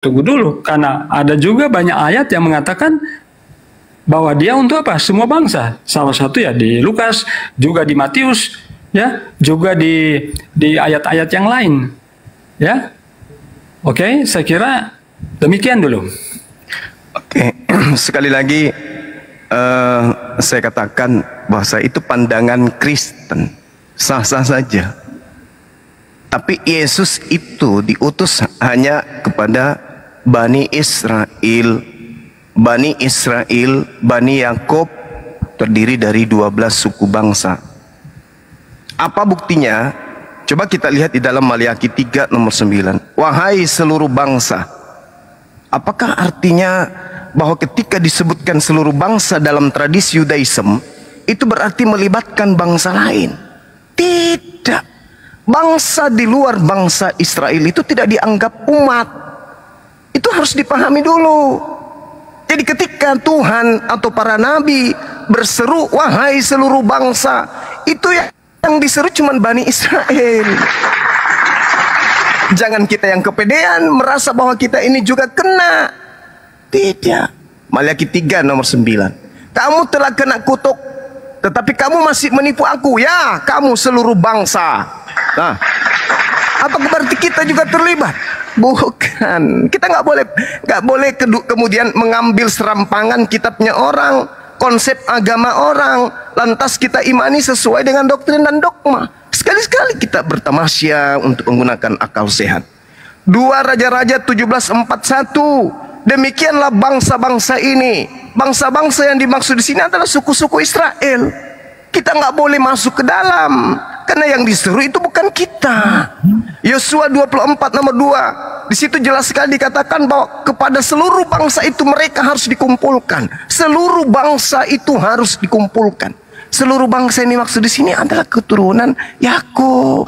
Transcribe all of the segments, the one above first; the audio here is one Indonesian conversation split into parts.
Tunggu dulu, karena ada juga banyak ayat yang mengatakan bahwa dia untuk apa? Semua bangsa. Salah satu ya di Lukas, juga di Matius, ya, juga di ayat-ayat yang lain, ya. Oke, saya kira demikian dulu. Oke, sekali lagi saya katakan bahwa itu pandangan Kristen, sah-sah saja. Tapi Yesus itu diutus hanya kepada Bani Israel. Bani Israel, Bani Yakub terdiri dari 12 suku bangsa. Apa buktinya? Coba kita lihat di dalam Maliaki 3 nomor 9. Wahai seluruh bangsa. Apakah artinya bahwa ketika disebutkan seluruh bangsa dalam tradisi Yudaism, itu berarti melibatkan bangsa lain? Tidak. Bangsa di luar bangsa Israel itu tidak dianggap umat. Itu harus dipahami dulu. Jadi ketika Tuhan atau para nabi berseru, wahai seluruh bangsa, itu yang diseru cuma Bani Israel. Jangan kita yang kepedean merasa bahwa kita ini juga kena. Tidak. Maliaki 3 nomor 9. Kamu telah kena kutuk, tetapi kamu masih menipu aku. Ya, kamu seluruh bangsa. Nah, apa berarti kita juga terlibat? Bukan. Kita nggak boleh kemudian mengambil serampangan kitabnya orang, konsep agama orang, lantas kita imani sesuai dengan doktrin dan dogma. Sekali-sekali kita bertamasya untuk menggunakan akal sehat. 2 Raja-Raja 17:41. Demikianlah bangsa-bangsa ini. Bangsa-bangsa yang dimaksud di sini adalah suku-suku Israel. Kita nggak boleh masuk ke dalam, karena yang disuruh itu bukan kita. Yosua 24 nomor 2. Di situ jelas sekali dikatakan bahwa kepada seluruh bangsa itu mereka harus dikumpulkan. Seluruh bangsa itu harus dikumpulkan. Seluruh bangsa yang dimaksud di sini adalah keturunan Yakub.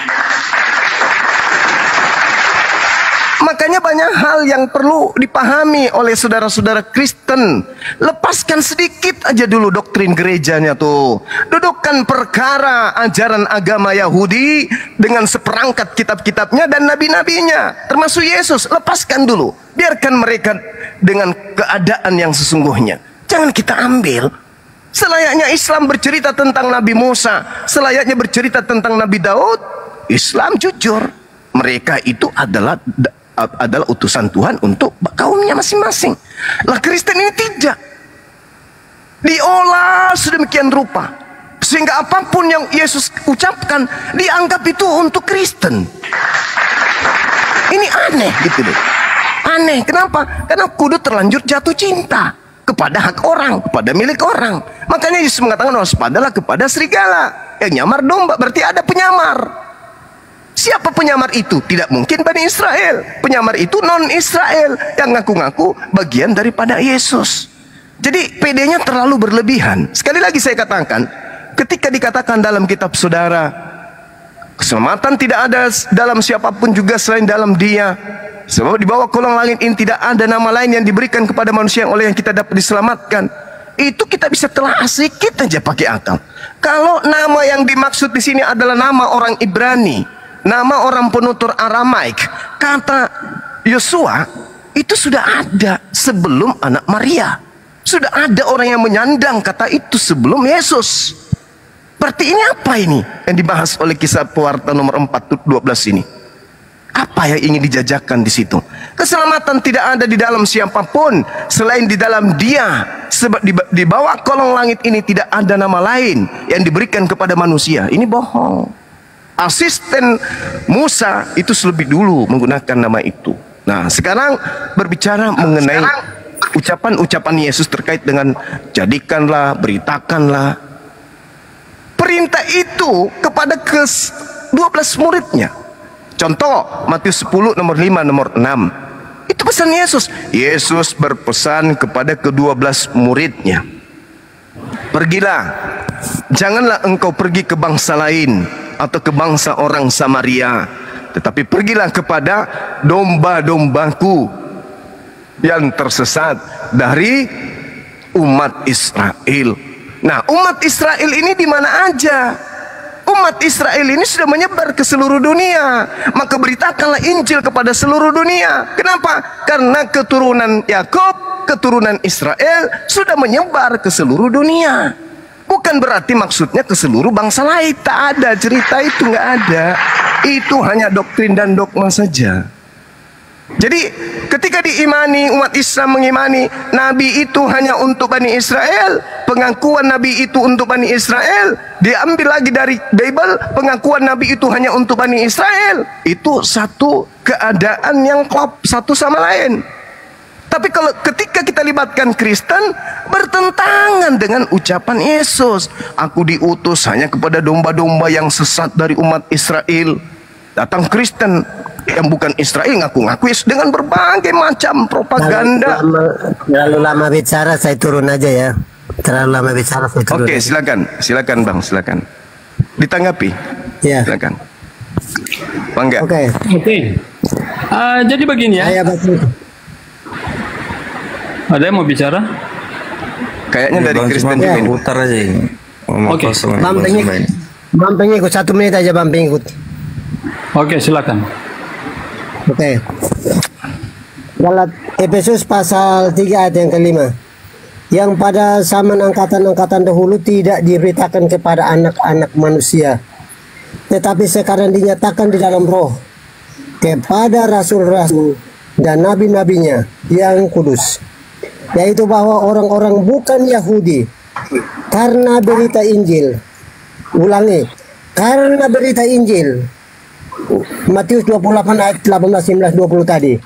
Makanya banyak hal yang perlu dipahami oleh saudara-saudara Kristen. Lepaskan sedikit aja dulu doktrin gerejanya tuh. Dudukkan perkara ajaran agama Yahudi dengan seperangkat kitab-kitabnya dan nabi-nabinya, termasuk Yesus. Lepaskan dulu. Biarkan mereka dengan keadaan yang sesungguhnya. Jangan kita ambil. Selayaknya Islam bercerita tentang Nabi Musa, selayaknya bercerita tentang Nabi Daud, Islam jujur. Mereka itu adalah utusan Tuhan untuk kaumnya masing-masing. Lah Kristen ini tidak. Diolah sedemikian rupa sehingga apapun yang Yesus ucapkan dianggap itu untuk Kristen. Ini aneh gitu deh. Aneh, kenapa? Karena kudu terlanjur jatuh cinta kepada hak orang, kepada milik orang. Makanya Yesus mengatakan waspadalah kepada serigala yang nyamar domba. Berarti ada penyamar. Siapa penyamar itu? Tidak mungkin Bani Israel. Penyamar itu non-Israel yang ngaku-ngaku bagian daripada Yesus. Jadi PD-nya terlalu berlebihan. Sekali lagi saya katakan, ketika dikatakan dalam kitab saudara, keselamatan tidak ada dalam siapapun juga selain dalam Dia. Sebab di bawah kolong langit ini tidak ada nama lain yang diberikan kepada manusia yang oleh yang kita dapat diselamatkan. Itu kita bisa telah sedikit aja pakai akal. Kalau nama yang dimaksud di sini adalah nama orang Ibrani, nama orang penutur Aramaik, kata Yosua itu sudah ada sebelum anak Maria. Sudah ada orang yang menyandang kata itu sebelum Yesus. Berarti ini apa ini yang dibahas oleh kisah pewarta nomor 4:12 ini? Apa yang ingin dijajakan di situ? Keselamatan tidak ada di dalam siapapun selain di dalam Dia. Sebab di bawah kolong langit ini tidak ada nama lain yang diberikan kepada manusia. Ini bohong. Asisten Musa itu lebih dulu menggunakan nama itu. Nah, sekarang berbicara mengenai ucapan-ucapan Yesus terkait dengan jadikanlah, beritakanlah. Perintah itu kepada ke-12 muridnya. Contoh Matius 10 nomor 5 nomor 6. Itu pesan Yesus. Yesus berpesan kepada ke-12 muridnya. Pergilah, janganlah engkau pergi ke bangsa lain atau ke bangsa orang Samaria, tetapi pergilah kepada domba-dombaku yang tersesat dari umat Israel. Nah, umat Israel ini di mana aja? umat Israel ini sudah menyebar ke seluruh dunia. Maka beritakanlah Injil kepada seluruh dunia. Kenapa? Karena keturunan Yakub, keturunan Israel sudah menyebar ke seluruh dunia. Bukan berarti maksudnya ke seluruh bangsa lain. Tak ada cerita itu, nggak ada. Itu hanya doktrin dan dogma saja. Jadi ketika diimani, umat Islam mengimani Nabi itu hanya untuk Bani Israel, pengakuan Nabi itu untuk Bani Israel, diambil lagi dari Bible, pengakuan Nabi itu hanya untuk Bani Israel. Itu satu keadaan yang klop satu sama lain. Tapi kalau ketika kita libatkan Kristen, bertentangan dengan ucapan Yesus. Aku diutus hanya kepada domba-domba yang sesat dari umat Israel. Datang Kristen yang bukan Israel ngaku-ngaku dengan berbagai macam propaganda. Terlalu lama bicara, saya turun aja ya. Terlalu lama bicara, saya turun. Oke, silakan Bang, silakan. Ditanggapi. Ya. Silakan. Bangga. Oke. Jadi begini ya. Ada yang mau bicara? Kayaknya dari Kristen juga ini. Putar aja ini. Oke. Bang pengikut 1 menit aja, Bang pengikut. Oke, silakan. Oke. Efesus pasal 3 ayat yang kelima. Yang pada zaman angkatan-angkatan dahulu tidak diberitakan kepada anak-anak manusia, tetapi sekarang dinyatakan di dalam roh kepada rasul-rasul dan nabi-nabinya yang kudus, yaitu bahwa orang-orang bukan Yahudi karena berita Injil. Ulangi, karena berita Injil. Matius 28 ayat 18, 19, 20 tadi.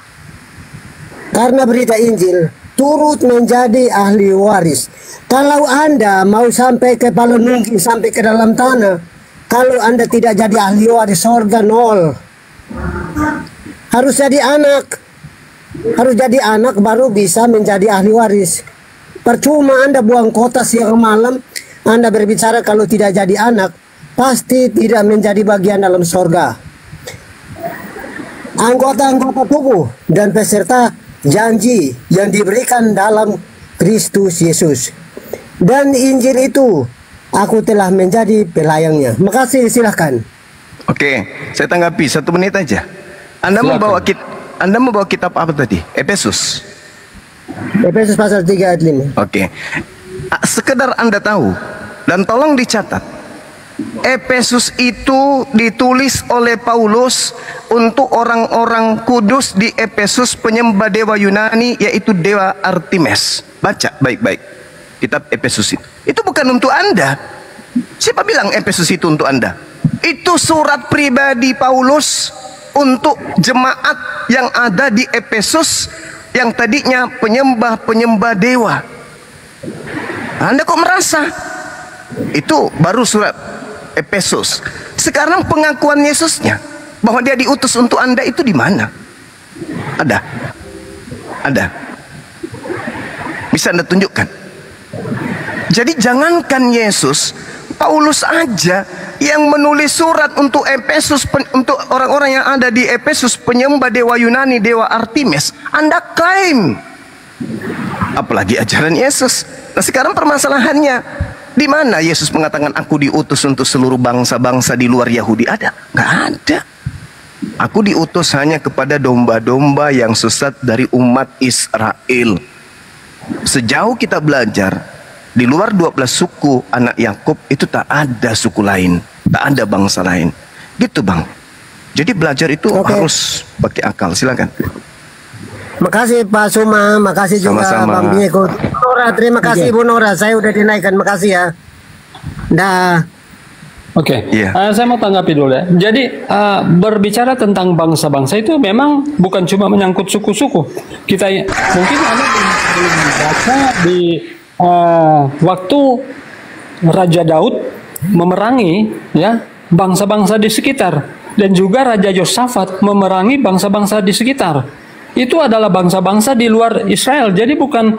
Karena berita Injil turut menjadi ahli waris. Kalau Anda mau sampai ke Palunungging, sampai ke dalam tanah, kalau Anda tidak jadi ahli waris, sorga nol. Harus jadi anak. Harus jadi anak baru bisa menjadi ahli waris. Percuma Anda buang kota siang malam, Anda berbicara kalau tidak jadi anak, pasti tidak menjadi bagian dalam sorga. Anggota-anggota tubuh dan peserta janji yang diberikan dalam Kristus Yesus. Dan Injil itu aku telah menjadi pelayangnya. Makasih, silahkan. Oke, saya tanggapi 1 menit aja. Anda membawa kitab apa tadi? Efesus. Efesus pasal 3 ayat 5. Oke. Sekedar Anda tahu dan tolong dicatat. Efesus itu ditulis oleh Paulus untuk orang-orang kudus di Efesus, penyembah dewa Yunani, yaitu dewa Artemis. Baca baik-baik kitab Efesus itu. Itu bukan untuk Anda. Siapa bilang Efesus itu untuk Anda? Itu surat pribadi Paulus untuk jemaat yang ada di Efesus yang tadinya penyembah dewa. Anda kok merasa itu baru surat Efesus? Sekarang pengakuan Yesusnya bahwa dia diutus untuk Anda itu di mana? Ada? Bisa Anda tunjukkan? Jadi jangankan Yesus, Paulus aja yang menulis surat untuk Efesus, untuk orang-orang yang ada di Efesus, penyembah dewa Yunani, dewa Artemis. Anda klaim, apalagi ajaran Yesus. Nah sekarang permasalahannya, di mana Yesus mengatakan aku diutus untuk seluruh bangsa-bangsa di luar Yahudi? Ada? Nggak ada. Aku diutus hanya kepada domba-domba yang sesat dari umat Israel. Sejauh kita belajar, di luar 12 suku anak Yakub itu tak ada suku lain, tak ada bangsa lain. Gitu Bang. Jadi belajar itu harus pakai akal. Silakan. Makasih Pak Suma, makasih juga Bang Bingeko. Nora, terima kasih Bu Nora, saya udah dinaikkan, makasih ya. Dah. Oke, saya mau tanggapi dulu ya. Jadi berbicara tentang bangsa-bangsa itu memang bukan cuma menyangkut suku-suku. Kita mungkin Anda belum baca di waktu Raja Daud memerangi ya bangsa-bangsa di sekitar, dan juga Raja Yosafat memerangi bangsa-bangsa di sekitar. Itu adalah bangsa-bangsa di luar Israel. Jadi bukan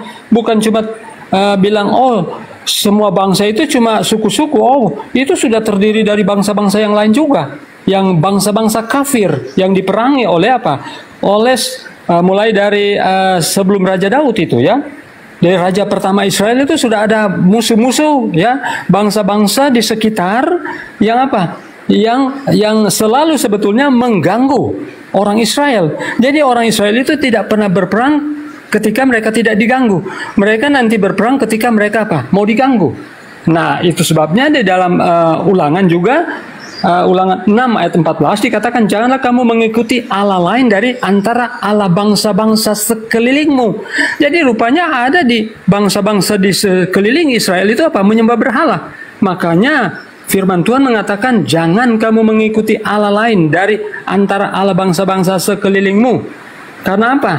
cuma bilang oh semua bangsa itu cuma suku-suku. Oh, itu sudah terdiri dari bangsa-bangsa yang lain juga. Yang bangsa-bangsa kafir yang diperangi oleh apa? Oleh mulai dari sebelum Raja Daud itu ya. Dari raja pertama Israel itu sudah ada musuh-musuh, ya, bangsa-bangsa di sekitar yang apa? Yang selalu sebetulnya mengganggu orang Israel. Jadi orang Israel itu tidak pernah berperang ketika mereka tidak diganggu. Mereka nanti berperang ketika mereka apa? Mau diganggu. Nah, itu sebabnya di dalam Ulangan juga, Ulangan 6 ayat 14 dikatakan, janganlah kamu mengikuti Allah lain dari antara Allah bangsa-bangsa sekelilingmu. Jadi rupanya ada di bangsa-bangsa di sekeliling Israel itu apa? Menyembah berhala. Makanya firman Tuhan mengatakan, jangan kamu mengikuti Allah lain dari antara Allah bangsa-bangsa sekelilingmu. Karena apa?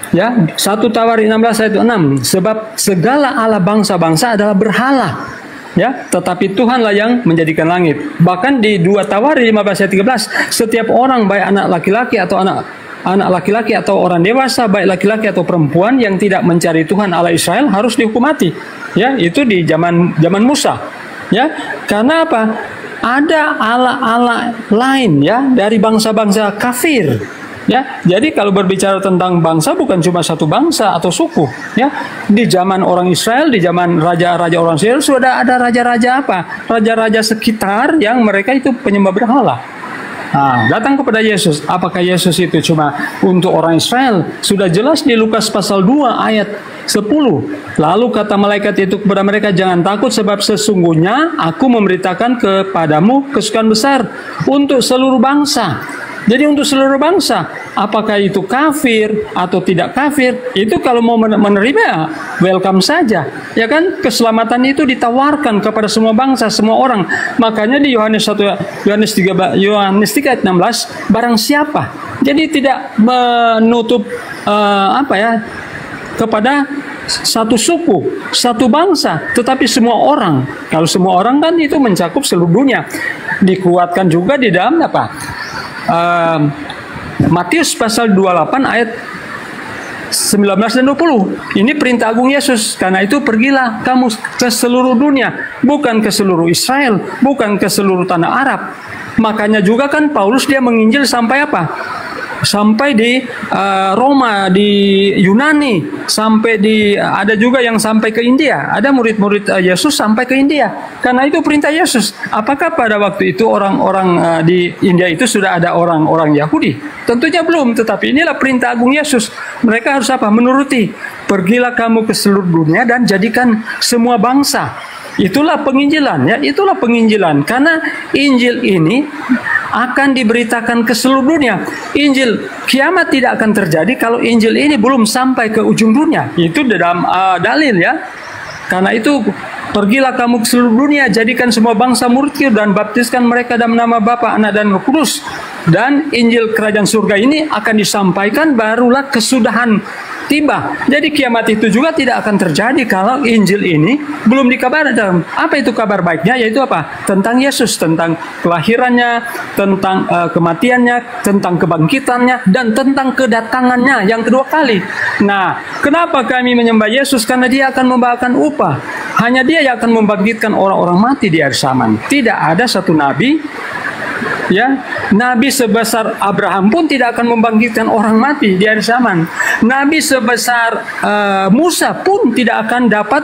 Ya, 1 Tawari 16 ayat 6, sebab segala Allah bangsa-bangsa adalah berhala. Ya, tetapi Tuhanlah yang menjadikan langit. Bahkan di 2 Tawari 15 ayat 13, setiap orang, baik anak laki-laki atau anak laki-laki atau orang dewasa, baik laki-laki atau perempuan yang tidak mencari Tuhan Allah Israel harus dihukum mati. Ya, itu di zaman Musa. Ya, karena apa? Ada Allah-Allah lain, ya, dari bangsa-bangsa kafir. Ya, jadi kalau berbicara tentang bangsa, bukan cuma satu bangsa atau suku. Ya, di zaman orang Israel, di zaman raja-raja orang Israel sudah ada raja-raja apa? Raja-raja sekitar yang mereka itu penyembah berhala. Nah, datang kepada Yesus. Apakah Yesus itu cuma untuk orang Israel? Sudah jelas di Lukas pasal 2 ayat 10. Lalu kata malaikat itu kepada mereka, jangan takut, sebab sesungguhnya aku memberitakan kepadamu kesukaan besar untuk seluruh bangsa. Jadi untuk seluruh bangsa, apakah itu kafir atau tidak kafir, itu kalau mau menerima, welcome saja. Ya kan, keselamatan itu ditawarkan kepada semua bangsa, semua orang. Makanya di Yohanes 3 ayat 16, barang siapa. Jadi tidak menutup kepada satu suku, satu bangsa, tetapi semua orang. Kalau semua orang kan itu mencakup seluruh dunia. Dikuatkan juga di dalam apa? Matius pasal 28 ayat 19 dan 20. Ini perintah agung Yesus. Karena itu pergilah kamu ke seluruh dunia, bukan ke seluruh Israel, bukan ke seluruh tanah Arab. Makanya juga kan Paulus dia menginjil sampai apa? Sampai di Roma, di Yunani, sampai ada juga yang sampai ke India. Ada murid-murid Yesus sampai ke India. Karena itu perintah Yesus. Apakah pada waktu itu orang-orang di India itu sudah ada orang-orang Yahudi? Tentunya belum. Tetapi inilah perintah agung Yesus. Mereka harus apa? Menuruti. Pergilah kamu ke seluruh dunia dan jadikan semua bangsa. Itulah penginjilan, ya. Itulah penginjilan. Karena Injil ini akan diberitakan ke seluruh dunia. Injil kiamat tidak akan terjadi kalau Injil ini belum sampai ke ujung dunia. Itu dalam dalil, ya. Karena itu pergilah kamu ke seluruh dunia, jadikan semua bangsa muridku dan baptiskan mereka dalam nama Bapa, Anak dan Roh Kudus. Dan Injil kerajaan surga ini akan disampaikan, barulah kesudahan tiba. Jadi kiamat itu juga tidak akan terjadi kalau Injil ini belum dikabarkan. Apa itu kabar baiknya? Yaitu apa? Tentang Yesus, tentang kelahirannya, tentang kematiannya, tentang kebangkitannya, dan tentang kedatangannya yang kedua kali. Nah, kenapa kami menyembah Yesus? Karena dia akan membawakan upah. Hanya dia yang akan membangkitkan orang-orang mati di akhir zaman. Tidak ada satu nabi, ya, nabi sebesar Abraham pun tidak akan membangkitkan orang mati di akhir zaman. Nabi sebesar Musa pun tidak akan dapat,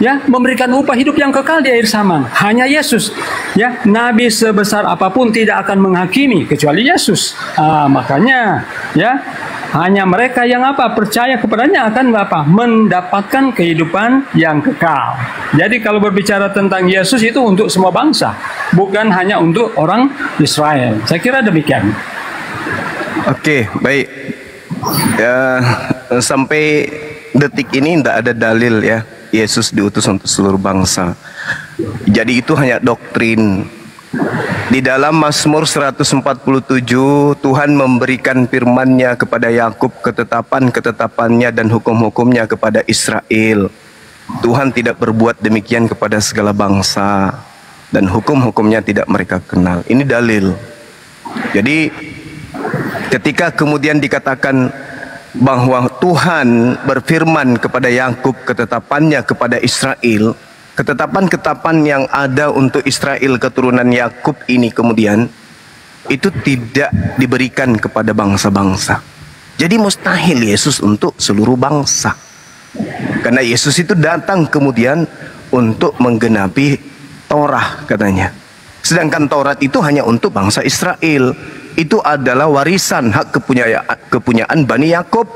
ya, memberikan upah hidup yang kekal di akhir zaman. Hanya Yesus, ya. Nabi sebesar apapun tidak akan menghakimi kecuali Yesus. Makanya, ya, hanya mereka yang apa? Percaya kepadanya akan apa? Mendapatkan kehidupan yang kekal. Jadi kalau berbicara tentang Yesus itu untuk semua bangsa, bukan hanya untuk orang Israel. Saya kira demikian. Oke, baik. Ya, sampai detik ini tidak ada dalil, ya, Yesus diutus untuk seluruh bangsa. Jadi itu hanya doktrin. Di dalam Mazmur 147, Tuhan memberikan firman-Nya kepada Yakub, ketetapan-ketetapannya dan hukum-hukumnya kepada Israel. Tuhan tidak berbuat demikian kepada segala bangsa, dan hukum-hukumnya tidak mereka kenal. Ini dalil. Jadi ketika kemudian dikatakan bahwa Tuhan berfirman kepada Yakub, ketetapannya kepada Israel, ketetapan-ketetapan yang ada untuk Israel keturunan Yakub ini kemudian itu tidak diberikan kepada bangsa-bangsa. Jadi mustahil Yesus untuk seluruh bangsa. Karena Yesus itu datang kemudian untuk menggenapi Taurat katanya. Sedangkan Taurat itu hanya untuk bangsa Israel. Itu adalah warisan hak kepunyaan Bani Yakub.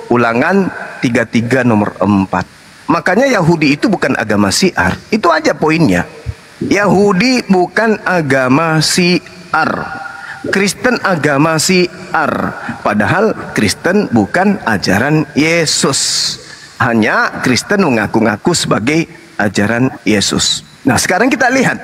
Ulangan 33 nomor 4. Makanya Yahudi itu bukan agama syiar. Itu aja poinnya. Yahudi bukan agama syiar. Kristen agama syiar. Padahal Kristen bukan ajaran Yesus. Hanya Kristen mengaku-ngaku sebagai ajaran Yesus. Nah, sekarang kita lihat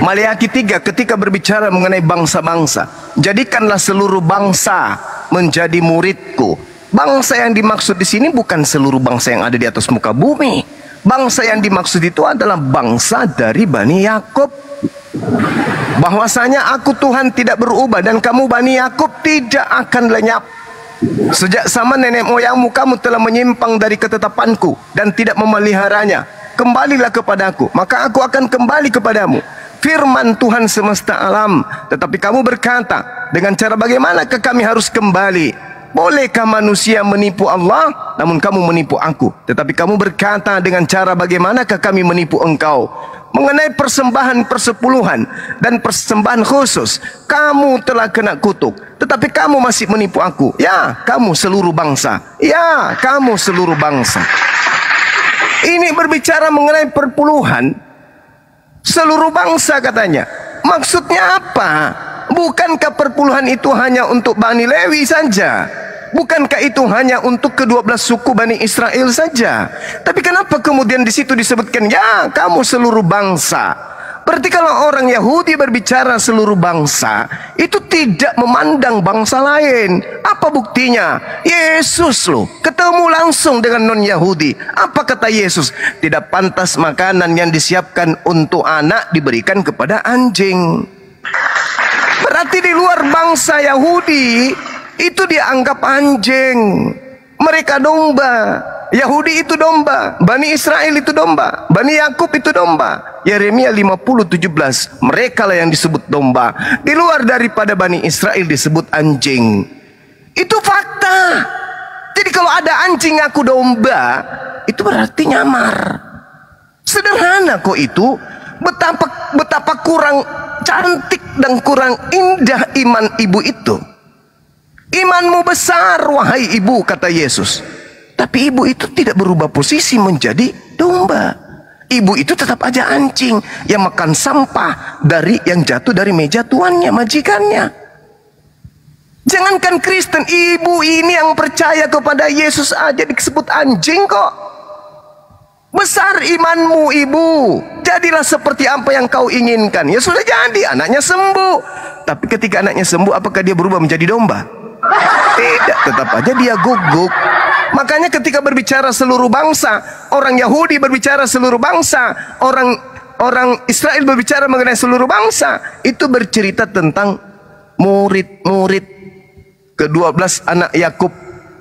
Maliaki 3 ketika berbicara mengenai bangsa-bangsa. Jadikanlah seluruh bangsa menjadi muridku. Bangsa yang dimaksud di sini bukan seluruh bangsa yang ada di atas muka bumi. Bangsa yang dimaksud itu adalah bangsa dari Bani Yakub. Bahwasanya aku Tuhan tidak berubah dan kamu Bani Yakub tidak akan lenyap. Sejak zaman nenek moyangmu kamu telah menyimpang dari ketetapanku dan tidak memeliharanya. Kembalilah kepadaku, maka aku akan kembali kepadamu. Firman Tuhan semesta alam. Tetapi kamu berkata, dengan cara bagaimanakah kami harus kembali? Bolehkah manusia menipu Allah? Namun kamu menipu aku. Tetapi kamu berkata, dengan cara bagaimanakah kami menipu engkau? Mengenai persembahan persepuluhan dan persembahan khusus, kamu telah kena kutuk. Tetapi kamu masih menipu aku. Ya, kamu seluruh bangsa. Ya, kamu seluruh bangsa. Ini berbicara mengenai perpuluhan seluruh bangsa katanya. Maksudnya apa? Bukankah perpuluhan itu hanya untuk Bani Lewi saja? Bukankah itu hanya untuk ke-12 suku Bani Israel saja? Tapi kenapa kemudian di situ disebutkan ya kamu seluruh bangsa? Berarti kalau orang Yahudi berbicara seluruh bangsa, itu tidak memandang bangsa lain. Apa buktinya? Yesus loh, ketemu langsung dengan non-Yahudi. Apa kata Yesus? Tidak pantas makanan yang disiapkan untuk anak diberikan kepada anjing. Berarti di luar bangsa Yahudi, itu dianggap anjing. Mereka domba. Yahudi itu domba, Bani Israel itu domba, Bani Yakub itu domba. Yeremia 50:17, mereka lah yang disebut domba. Di luar daripada Bani Israel disebut anjing. Itu fakta. Jadi kalau ada anjing ngaku domba, itu berarti nyamar. Sederhana kok itu. Betapa kurang cantik dan kurang indah iman ibu itu. Imanmu besar wahai ibu, kata Yesus. Tapi ibu itu tidak berubah posisi menjadi domba. Ibu itu tetap aja anjing yang makan sampah dari yang jatuh dari meja tuannya, majikannya. Jangankan Kristen, ibu ini yang percaya kepada Yesus aja disebut anjing kok. Besar imanmu ibu, jadilah seperti apa yang kau inginkan. Ya sudah jadi, anaknya sembuh. Tapi ketika anaknya sembuh, apakah dia berubah menjadi domba? Tidak, tetap aja dia guguk. Makanya ketika berbicara seluruh bangsa, orang Yahudi berbicara seluruh bangsa, orang Israel berbicara mengenai seluruh bangsa, itu bercerita tentang murid-murid ke-12 anak Yakub.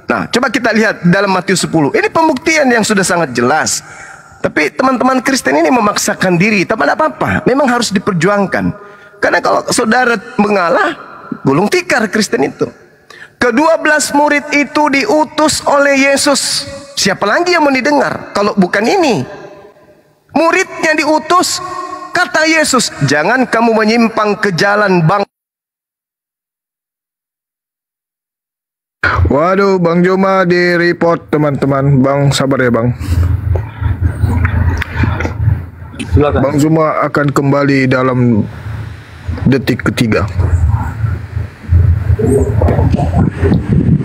Nah, coba kita lihat dalam Matius 10. Ini pembuktian yang sudah sangat jelas. Tapi teman-teman Kristen ini memaksakan diri, tak ada apa-apa. Memang harus diperjuangkan. Karena kalau saudara mengalah, gulung tikar Kristen itu. Ke-12 murid itu diutus oleh Yesus. Siapa lagi yang mau didengar kalau bukan ini? Muridnya diutus. Kata Yesus, jangan kamu menyimpang ke jalan bang. Waduh, Bang Joma di report teman-teman. Bang, sabar ya Bang. Silakan. Bang Joma akan kembali dalam detik ketiga.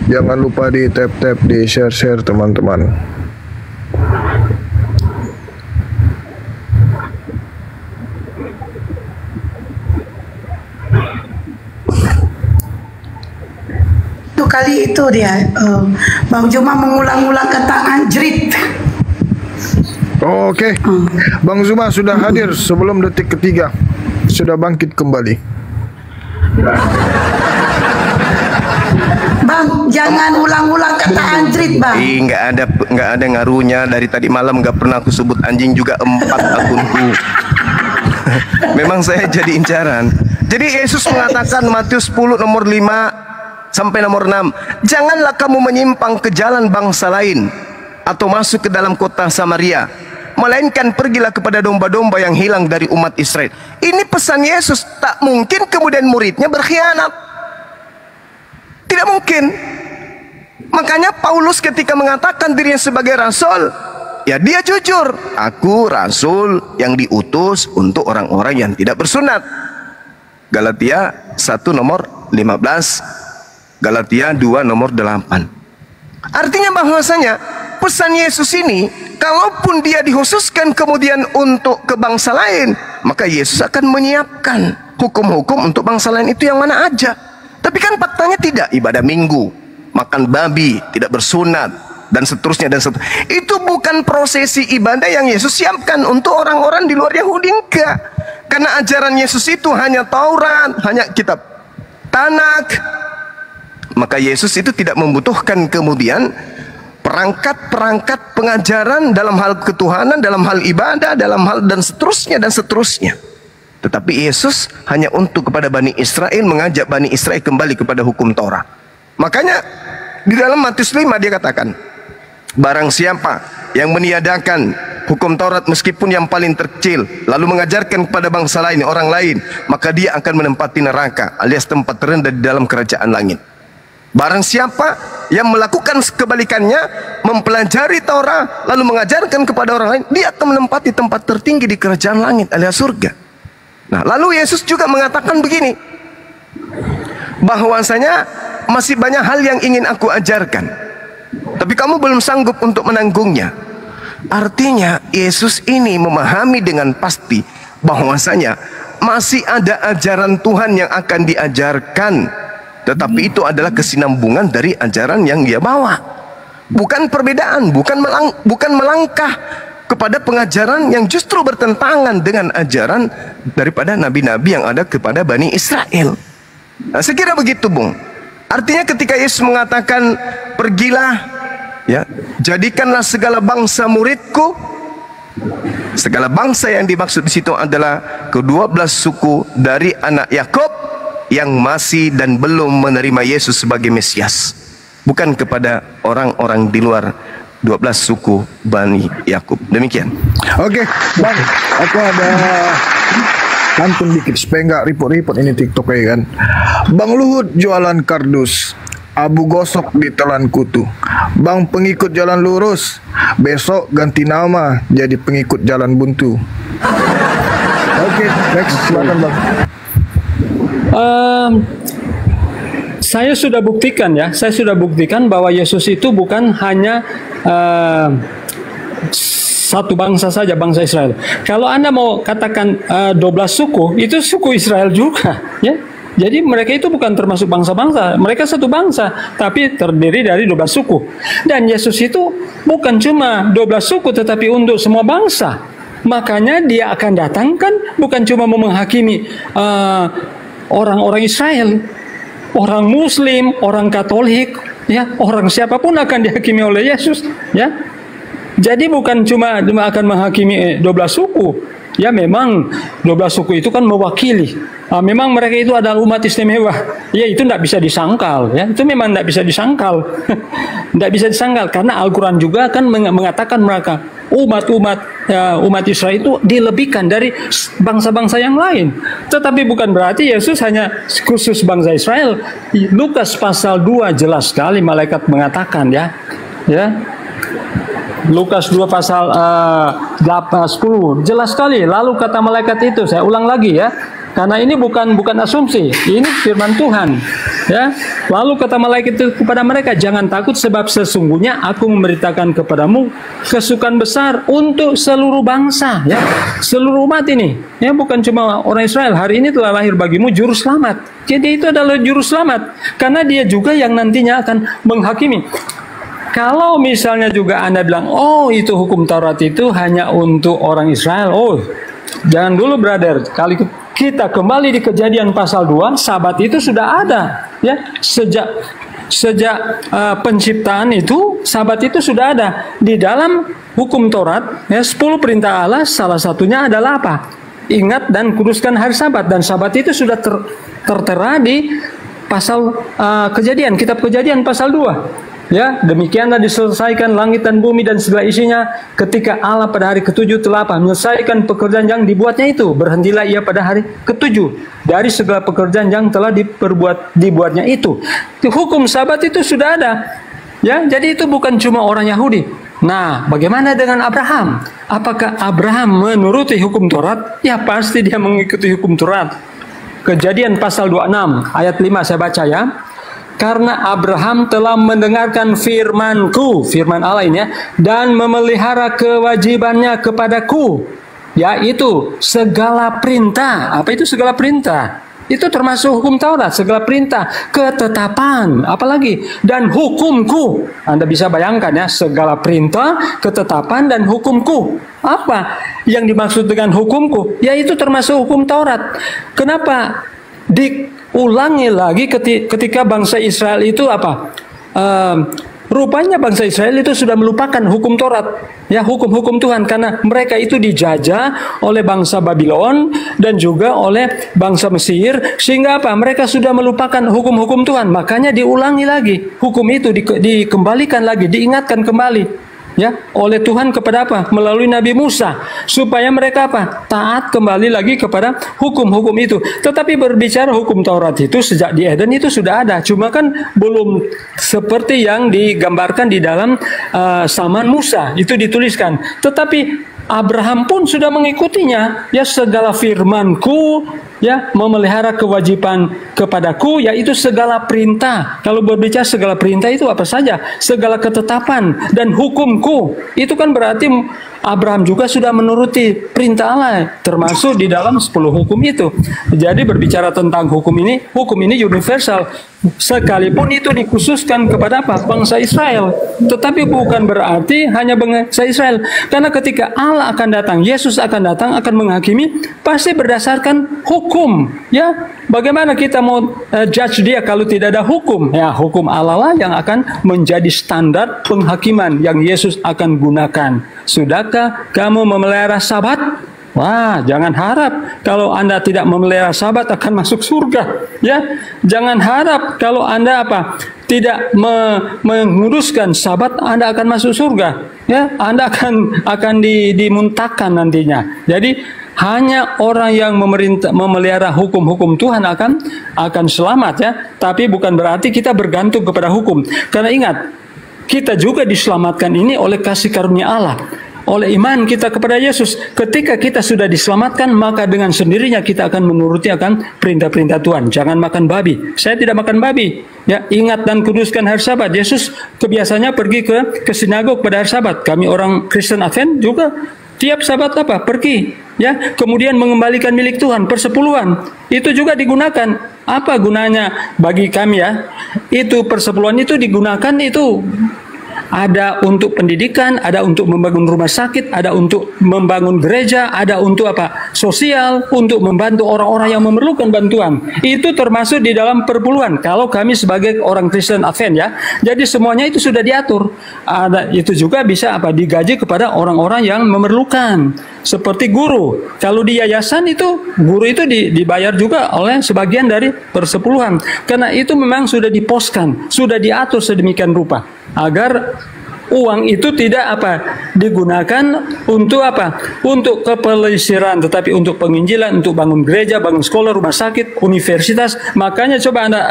Jangan lupa di tap-tap, di share-share teman-teman. Itu kali itu dia Bang Joma mengulang-ulang kata anjrit. Oh, oke. Bang Zuma sudah hadir sebelum detik ketiga. Sudah bangkit kembali. Bang, jangan ulang-ulang kata anjrit, Bang. Nggak ada ngaruhnya. Dari tadi malam nggak pernah aku sebut anjing juga 4 akunku. Memang saya jadi incaran. Jadi Yesus mengatakan Matius 10 nomor 5 sampai nomor 6, janganlah kamu menyimpang ke jalan bangsa lain. atau masuk ke dalam kota Samaria, melainkan pergilah kepada domba-domba yang hilang dari umat Israel. Ini pesan Yesus. Tak mungkin kemudian muridnya berkhianat. Tidak mungkin. Makanya Paulus ketika mengatakan dirinya sebagai rasul, ya dia jujur, aku rasul yang diutus untuk orang-orang yang tidak bersunat. Galatia 1 nomor 15, Galatia 2 nomor 8. Artinya bahwasanya pesan Yesus ini, kalaupun dia dikhususkan kemudian untuk ke bangsa lain, maka Yesus akan menyiapkan hukum-hukum untuk bangsa lain itu yang mana aja. Tapi kan faktanya tidak. Ibadah minggu, makan babi, tidak bersunat, dan seterusnya dan seterusnya. Itu bukan prosesi ibadah yang Yesus siapkan untuk orang-orang di luar Yahudi, enggak. Karena ajaran Yesus itu hanya Taurat, hanya kitab Tanak. Maka Yesus itu tidak membutuhkan kemudian perangkat-perangkat pengajaran dalam hal ketuhanan, dalam hal ibadah, dalam hal dan seterusnya dan seterusnya. Tetapi Yesus hanya untuk kepada Bani Israel, mengajak Bani Israel kembali kepada hukum Taurat. Makanya di dalam Matius 5 dia katakan, barang siapa yang meniadakan hukum Taurat meskipun yang paling terkecil, lalu mengajarkan kepada bangsa lain, orang lain, maka dia akan menempati neraka alias tempat terendah di dalam kerajaan langit. Barang siapa yang melakukan kebalikannya, mempelajari Taurat lalu mengajarkan kepada orang lain, dia akan menempati tempat tertinggi di kerajaan langit alias surga. Nah, lalu Yesus juga mengatakan begini, bahwasanya masih banyak hal yang ingin aku ajarkan, tapi kamu belum sanggup untuk menanggungnya. Artinya Yesus ini memahami dengan pasti bahwasanya masih ada ajaran Tuhan yang akan diajarkan, tetapi itu adalah kesinambungan dari ajaran yang dia bawa. Bukan perbedaan, bukan melangkah kepada pengajaran yang justru bertentangan dengan ajaran daripada nabi-nabi yang ada kepada Bani Israel. Nah, saya kira begitu, Bung. Artinya ketika Yesus mengatakan, pergilah, ya, jadikanlah segala bangsa muridku. Segala bangsa yang dimaksud di situ adalah ke-12 suku dari anak Yakub yang masih dan belum menerima Yesus sebagai Mesias, bukan kepada orang-orang di luar 12 suku Bani Yakub. Demikian. Oke, Bang, aku ada pantun dikit supaya nggak ripot-ripot ini TikTok ya kan. Bang Luhut jualan kardus, abu gosok ditelan kutu. Bang pengikut jalan lurus, besok ganti nama jadi pengikut jalan buntu. Oke, next, silakan Bang. Saya sudah buktikan bahwa Yesus itu bukan hanya satu bangsa saja, bangsa Israel. Kalau Anda mau katakan 12 suku, itu suku Israel juga, ya. Jadi mereka itu bukan termasuk bangsa-bangsa, mereka satu bangsa, tapi terdiri dari 12 suku. Dan Yesus itu bukan cuma 12 suku, tetapi untuk semua bangsa. Makanya dia akan datangkan bukan cuma menghakimi orang-orang Israel, orang Muslim, orang Katolik, ya, orang siapapun akan dihakimi oleh Yesus, ya. Jadi bukan cuma akan menghakimi 12 suku. Ya, memang 12 suku itu kan mewakili. Memang mereka itu adalah umat istimewa. Ya, itu tidak bisa disangkal, ya. Itu memang tidak bisa disangkal. Tidak bisa disangkal karena Al-Quran juga kan mengatakan mereka umat Israel itu dilebihkan dari bangsa-bangsa yang lain. Tetapi bukan berarti Yesus hanya khusus bangsa Israel. Lukas pasal 2 jelas sekali malaikat mengatakan, ya. Lukas 2 pasal 10 jelas sekali. Lalu kata malaikat itu, saya ulang lagi ya, karena ini bukan asumsi, ini firman Tuhan, ya. Lalu kata malaikat itu kepada mereka, jangan takut sebab sesungguhnya aku memberitakan kepadamu kesukaan besar untuk seluruh bangsa, ya, seluruh umat ini, ya, bukan cuma orang Israel. Hari ini telah lahir bagimu juru selamat. Jadi itu adalah juru selamat karena dia juga yang nantinya akan menghakimi. Kalau misalnya juga Anda bilang, oh itu hukum Taurat itu hanya untuk orang Israel, oh jangan dulu brother. Kali kita kembali di Kejadian pasal 2, Sabat itu sudah ada, ya. Sejak penciptaan itu, Sabat itu sudah ada di dalam hukum Taurat, ya. 10 perintah Allah, salah satunya adalah apa? Ingat dan kuduskan hari Sabat, dan Sabat itu sudah tertera di pasal Kejadian, kitab Kejadian pasal 2. Ya, demikianlah diselesaikan langit dan bumi dan segala isinya ketika Allah pada hari ketujuh telah menyelesaikan pekerjaan yang dibuatnya itu. Berhentilah ia pada hari ketujuh dari segala pekerjaan yang telah dibuatnya itu. Hukum Sabat itu sudah ada. Ya, jadi itu bukan cuma orang Yahudi. Nah, bagaimana dengan Abraham? Apakah Abraham menuruti hukum Taurat? Ya, pasti dia mengikuti hukum Taurat. Kejadian pasal 26 ayat 5 saya baca ya. Karena Abraham telah mendengarkan firman-Ku, firman Allah ini ya, dan memelihara kewajibannya kepadaku, yaitu segala perintah. Apa itu segala perintah? Itu termasuk hukum Taurat, segala perintah, ketetapan, apalagi, dan hukumku. Anda bisa bayangkan ya, segala perintah, ketetapan, dan hukumku. Apa yang dimaksud dengan hukumku? Yaitu termasuk hukum Taurat. Kenapa diulangi lagi ketika bangsa Israel itu apa? Rupanya bangsa Israel itu sudah melupakan hukum Taurat, ya, hukum-hukum Tuhan, karena mereka itu dijajah oleh bangsa Babylon dan juga oleh bangsa Mesir, sehingga apa? Mereka sudah melupakan hukum-hukum Tuhan. Makanya diulangi lagi hukum itu, dikembalikan lagi, diingatkan kembali. Ya, oleh Tuhan kepada apa? Melalui Nabi Musa, supaya mereka apa? Taat kembali lagi kepada hukum-hukum itu. Tetapi berbicara hukum Taurat itu sejak di Eden itu sudah ada, cuma kan belum seperti yang digambarkan di dalam zaman Musa itu dituliskan. Tetapi Abraham pun sudah mengikutinya, ya, segala firman-Ku, ya, memelihara kewajiban kepadaku, yaitu segala perintah. Kalau berbicara segala perintah itu apa saja? Segala ketetapan dan hukumku. Itu kan berarti Abraham juga sudah menuruti perintah Allah, termasuk di dalam 10 hukum itu. Jadi berbicara tentang hukum ini universal. Sekalipun itu dikhususkan kepada apa? Bangsa Israel. Tetapi bukan berarti hanya bangsa Israel. Karena ketika Allah akan datang, Yesus akan datang, akan menghakimi, pasti berdasarkan hukum. Ya, bagaimana kita mau judge dia kalau tidak ada hukum? Ya, hukum Allah lah yang akan menjadi standar penghakiman yang Yesus akan gunakan. Sudahkah kamu memelihara Sabat? Wah, jangan harap kalau Anda tidak memelihara Sabat akan masuk surga. Ya, jangan harap kalau Anda apa? Tidak menguruskan Sabat Anda akan masuk surga. Ya, Anda akan dimuntahkan nantinya. Jadi hanya orang yang memelihara hukum-hukum Tuhan akan selamat, ya. Tapi bukan berarti kita bergantung kepada hukum. Karena ingat, kita juga diselamatkan ini oleh kasih karunia Allah. Oleh iman kita kepada Yesus. Ketika kita sudah diselamatkan, maka dengan sendirinya kita akan menuruti akan perintah-perintah Tuhan. Jangan makan babi. Saya tidak makan babi. Ya, ingat dan kuduskan hari Sabat. Yesus kebiasaannya pergi ke sinagog pada hari Sabat. Kami orang Kristen Advent juga tiap Sabat apa? Pergi. Ya, kemudian mengembalikan milik Tuhan, persepuluhan. Itu juga digunakan. Apa gunanya bagi kami, ya? Itu persepuluhan itu digunakan itu ada untuk pendidikan, ada untuk membangun rumah sakit, ada untuk membangun gereja, ada untuk apa? Sosial, untuk membantu orang-orang yang memerlukan bantuan. Itu termasuk di dalam perpuluhan. Kalau kami sebagai orang Kristen Advent, ya. Jadi semuanya itu sudah diatur. Ada itu juga bisa apa? Digaji kepada orang-orang yang memerlukan. Seperti guru. Kalau di yayasan itu guru itu dibayar juga oleh sebagian dari persepuluhan. Karena itu memang sudah diposkan, sudah diatur sedemikian rupa agar uang itu tidak apa digunakan untuk apa? Untuk kepelesiran, tetapi untuk penginjilan, untuk bangun gereja, bangun sekolah, rumah sakit, universitas. Makanya coba Anda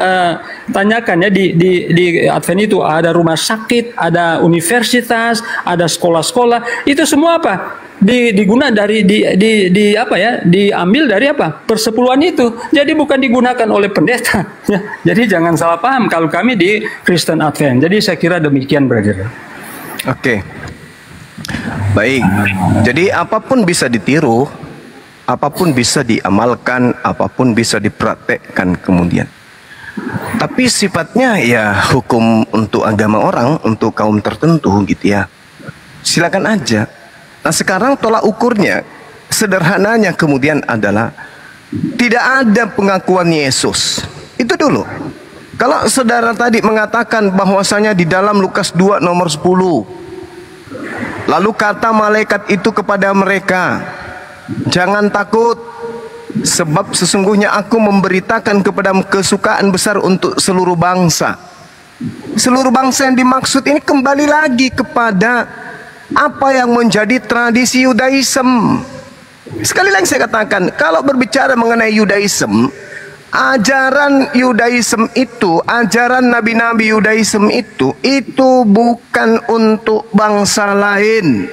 tanyakan, ya, di Advent itu ada rumah sakit, ada universitas, ada sekolah-sekolah. Itu semua apa? Diambil dari apa? Persepuluhan itu. Jadi bukan digunakan oleh pendeta. Ya. Jadi jangan salah paham kalau kami di Kristen Advent. Jadi saya kira demikian, brother. Oke. Baik. Jadi apapun bisa ditiru, apapun bisa diamalkan, apapun bisa dipraktekkan kemudian. Tapi sifatnya ya hukum untuk agama orang, untuk kaum tertentu gitu ya. Silakan aja. Nah, sekarang tolak ukurnya sederhananya kemudian adalah tidak ada pengakuan Yesus. Itu dulu. Kalau saudara tadi mengatakan bahwasanya di dalam Lukas 2 nomor 10, lalu kata malaikat itu kepada mereka, jangan takut, sebab sesungguhnya aku memberitakan kepadamu kesukaan besar untuk seluruh bangsa. Seluruh bangsa yang dimaksud ini kembali lagi kepada apa yang menjadi tradisi Yudaism. Sekali lagi saya katakan, kalau berbicara mengenai Yudaism, ajaran Yudaism itu, ajaran nabi-nabi Yudaism itu bukan untuk bangsa lain.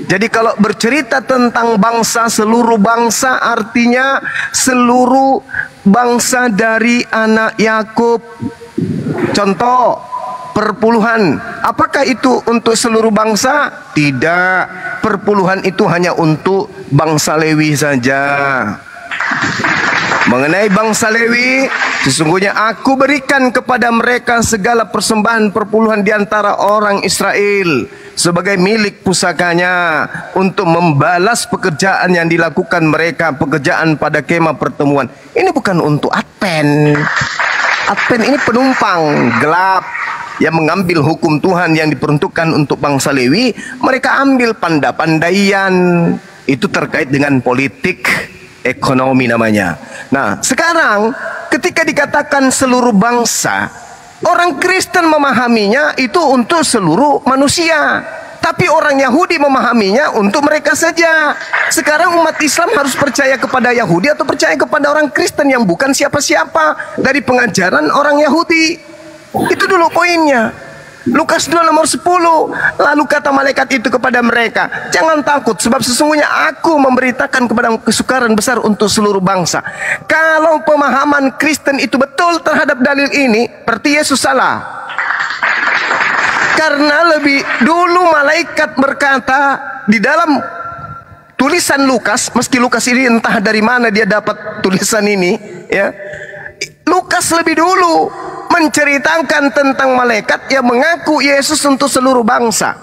Jadi kalau bercerita tentang bangsa, seluruh bangsa artinya seluruh bangsa dari anak Yakub. Contoh, perpuluhan. Apakah itu untuk seluruh bangsa? Tidak. Perpuluhan itu hanya untuk bangsa Lewi saja. Mengenai bangsa Lewi, sesungguhnya aku berikan kepada mereka segala persembahan perpuluhan di antara orang Israel sebagai milik pusakanya untuk membalas pekerjaan yang dilakukan mereka, pekerjaan pada kemah pertemuan. Ini bukan untuk Advent. Advent ini penumpang gelap yang mengambil hukum Tuhan yang diperuntukkan untuk bangsa Lewi. Mereka ambil pandai-pandaian. Itu terkait dengan politik, ekonomi namanya. Nah, sekarang ketika dikatakan seluruh bangsa, orang Kristen memahaminya itu untuk seluruh manusia. Tapi orang Yahudi memahaminya untuk mereka saja. Sekarang umat Islam harus percaya kepada Yahudi atau percaya kepada orang Kristen yang bukan siapa-siapa dari pengajaran orang Yahudi. Itu dulu poinnya. Lukas 2 nomor 10. Lalu kata malaikat itu kepada mereka, jangan takut, sebab sesungguhnya aku memberitakan kepada kesukaran besar untuk seluruh bangsa. Kalau pemahaman Kristen itu betul terhadap dalil ini, berarti Yesus salah. Karena lebih dulu malaikat berkata di dalam tulisan Lukas, meski Lukas ini entah dari mana dia dapat tulisan ini, ya. Lukas lebih dulu menceritakan tentang malaikat yang mengaku Yesus untuk seluruh bangsa.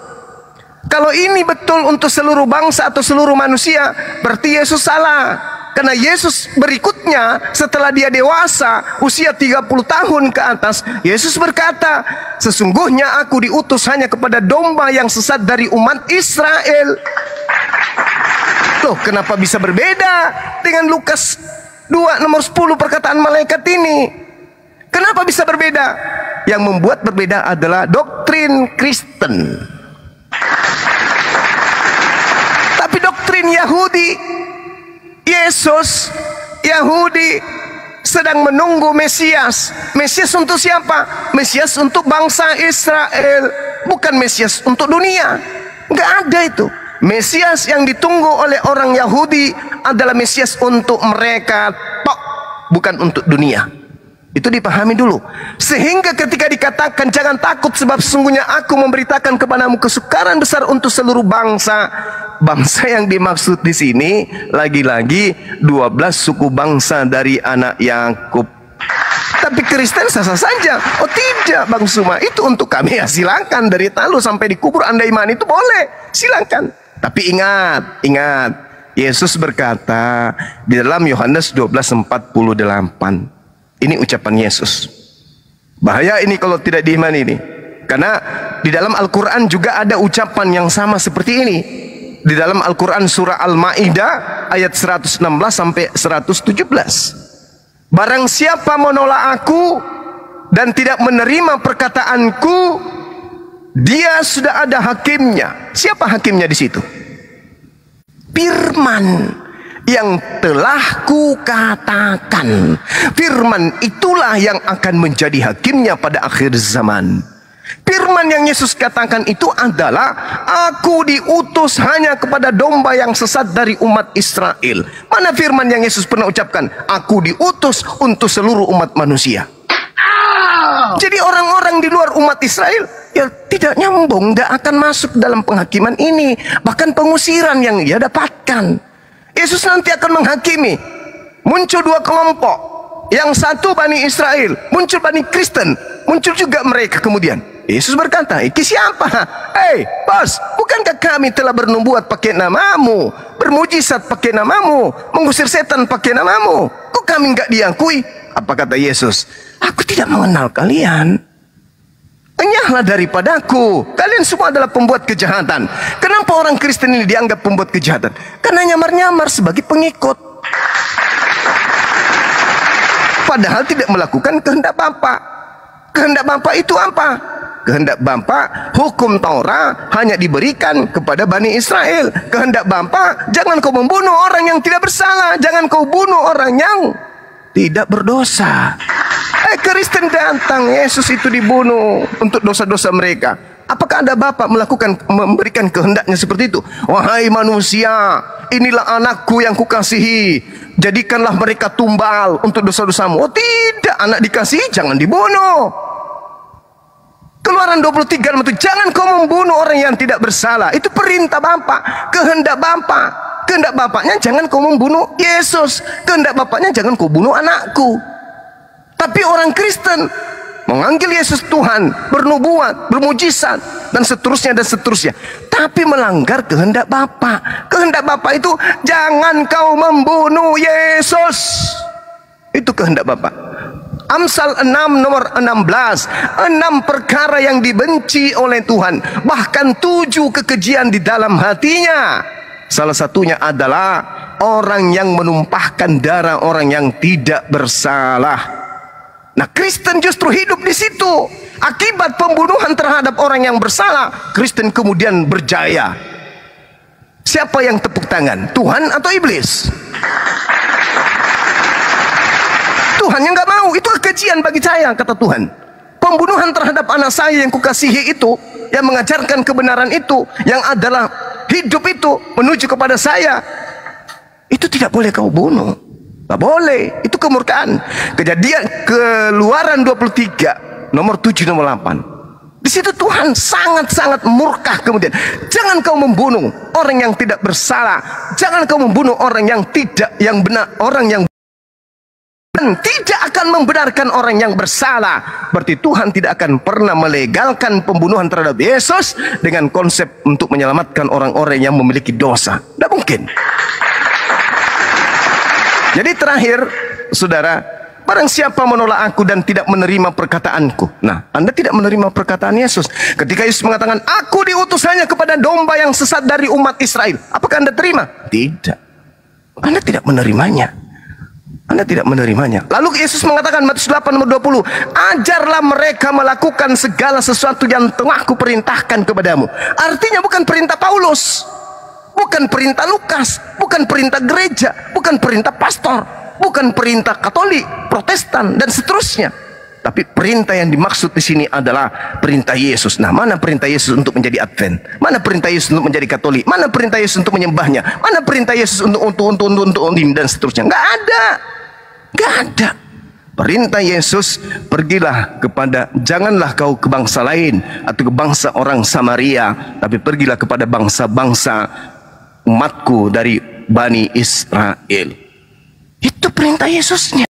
Kalau ini betul untuk seluruh bangsa atau seluruh manusia, berarti Yesus salah. Karena Yesus berikutnya setelah dia dewasa, usia 30 tahun ke atas, Yesus berkata, sesungguhnya aku diutus hanya kepada domba yang sesat dari umat Israel. Loh, kenapa bisa berbeda dengan Lukas 2 nomor 10 perkataan malaikat ini? Kenapa bisa berbeda? Yang membuat berbeda adalah doktrin Kristen. Tapi doktrin Yahudi, Yesus, Yahudi sedang menunggu Mesias. Mesias untuk siapa? Mesias untuk bangsa Israel, bukan Mesias untuk dunia. Enggak ada itu. Mesias yang ditunggu oleh orang Yahudi adalah Mesias untuk mereka tok, bukan untuk dunia. Itu dipahami dulu. Sehingga ketika dikatakan jangan takut sebab sesungguhnya aku memberitakan kepadamu kesukaran besar untuk seluruh bangsa. Bangsa yang dimaksud di sini lagi-lagi 12 suku bangsa dari anak Yakub. Tapi Kristen sah-sah saja. Oh tidak Bang Suma, itu untuk kami, ya silakan dari talu sampai di kubur Anda iman itu boleh, silakan. Tapi ingat, Yesus berkata di dalam Yohanes 12:48. Ini ucapan Yesus. Bahaya ini kalau tidak diimani ini. Karena di dalam Al-Quran juga ada ucapan yang sama seperti ini. Di dalam Al-Quran surah Al-Ma'idah ayat 116 sampai 117. Barang siapa menolak aku dan tidak menerima perkataanku, dia sudah ada hakimnya. Siapa hakimnya di situ? Firman yang telah kukatakan. Firman itulah yang akan menjadi hakimnya pada akhir zaman. Firman yang Yesus katakan itu adalah, aku diutus hanya kepada domba yang sesat dari umat Israel. Mana firman yang Yesus pernah ucapkan, aku diutus untuk seluruh umat manusia? Jadi orang-orang di luar umat Israel ya tidak nyambung, tidak akan masuk dalam penghakiman ini. Bahkan pengusiran yang dia dapatkan. Yesus nanti akan menghakimi. Muncul dua kelompok. Yang satu Bani Israel, muncul Bani Kristen, muncul juga mereka kemudian. Yesus berkata, iki siapa? Hei bos, bukankah kami telah bernubuat pakai namamu, bermujizat pakai namamu, mengusir setan pakai namamu? Kok kami enggak diakui? Apa kata Yesus? Aku tidak mengenal kalian. Enyahlah daripadaku, kalian semua adalah pembuat kejahatan. Kenapa orang Kristen ini dianggap pembuat kejahatan? Karena nyamar-nyamar sebagai pengikut, padahal tidak melakukan kehendak Bapa. Kehendak Bapa itu apa? Kehendak Bapa, hukum Taurat hanya diberikan kepada Bani Israel. Kehendak Bapa, jangan kau membunuh orang yang tidak bersalah, jangan kau bunuh orang yang tidak berdosa. Kristen datang, Yesus itu dibunuh untuk dosa-dosa mereka. Apakah ada Bapa memberikan kehendaknya seperti itu? Wahai manusia, inilah anakku yang kukasihi, jadikanlah mereka tumbal untuk dosa-dosamu. Oh tidak, anak dikasihi jangan dibunuh. Keluaran 23 itu, jangan kau membunuh orang yang tidak bersalah. Itu perintah Bapa, kehendak Bapa. Kehendak Bapaknya jangan kau membunuh Yesus. Kehendak Bapaknya jangan kau bunuh anakku. Tapi orang Kristen menganggil Yesus Tuhan, bernubuat, bermujizat, dan seterusnya dan seterusnya. Tapi melanggar kehendak Bapa. Kehendak Bapa itu jangan kau membunuh Yesus. Itu kehendak Bapa. Amsal 6 nomor 16. 6 perkara yang dibenci oleh Tuhan, bahkan 7 kekejian di dalam hatinya. Salah satunya adalah orang yang menumpahkan darah orang yang tidak bersalah. Nah, Kristen justru hidup di situ. Akibat pembunuhan terhadap orang yang bersalah, Kristen kemudian berjaya. Siapa yang tepuk tangan? Tuhan atau iblis? Tuhan yang nggak mau. Itu kekejian bagi saya, kata Tuhan. Pembunuhan terhadap anak saya yang kukasihi itu, yang mengajarkan kebenaran itu, yang adalah hidup itu menuju kepada saya, itu tidak boleh kau bunuh. Gak boleh, itu kemurkaan. Kejadian Keluaran 23 nomor 7 nomor 8. Di situ Tuhan sangat-sangat murka. Kemudian, jangan kau membunuh orang yang tidak bersalah. Jangan kau membunuh orang yang benar, orang yang tidak akan membenarkan orang yang bersalah. Berarti Tuhan tidak akan pernah melegalkan pembunuhan terhadap Yesus dengan konsep untuk menyelamatkan orang-orang yang memiliki dosa. Tidak mungkin. Jadi terakhir, saudara, barang siapa menolak aku dan tidak menerima perkataanku. Nah, Anda tidak menerima perkataan Yesus. Ketika Yesus mengatakan, aku diutus hanya kepada domba yang sesat dari umat Israel. Apakah Anda terima? Tidak. Anda tidak menerimanya. Anda tidak menerimanya. Lalu Yesus mengatakan, Matius 8 nomor 20, ajarlah mereka melakukan segala sesuatu yang telah kuperintahkan kepadamu. Artinya bukan perintah Paulus, bukan perintah Lukas, bukan perintah gereja, bukan perintah pastor, bukan perintah Katolik, Protestan, dan seterusnya. Tapi perintah yang dimaksud di sini adalah perintah Yesus. Nah, mana perintah Yesus untuk menjadi Advent? Mana perintah Yesus untuk menjadi Katolik? Mana perintah Yesus untuk menyembahnya? Mana perintah Yesus untuk dan seterusnya? Nggak ada. Nggak ada. Perintah Yesus, pergilah kepada, janganlah kau ke bangsa lain atau ke bangsa orang Samaria, tapi pergilah kepada bangsa-bangsa umatku dari Bani Israel. Itu perintah Yesusnya.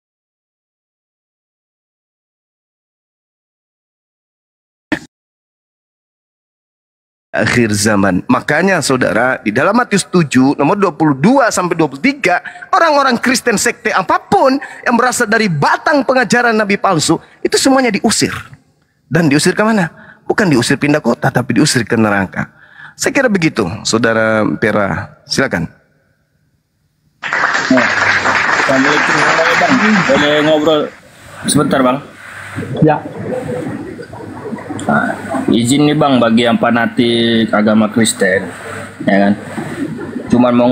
Akhir zaman. Makanya saudara, di dalam Matius 7 nomor 22 sampai 23, orang-orang Kristen sekte apapun yang berasal dari batang pengajaran nabi palsu, itu semuanya diusir. Dan diusir ke mana? Bukan diusir pindah kota, tapi diusir ke neraka. Saya kira begitu, saudara Pera. Silakan. Assalamualaikum Bang. Boleh ngobrol sebentar Bang? Ya. Nah, izin nih Bang, bagi yang fanatik agama Kristen, ya kan? Cuman mau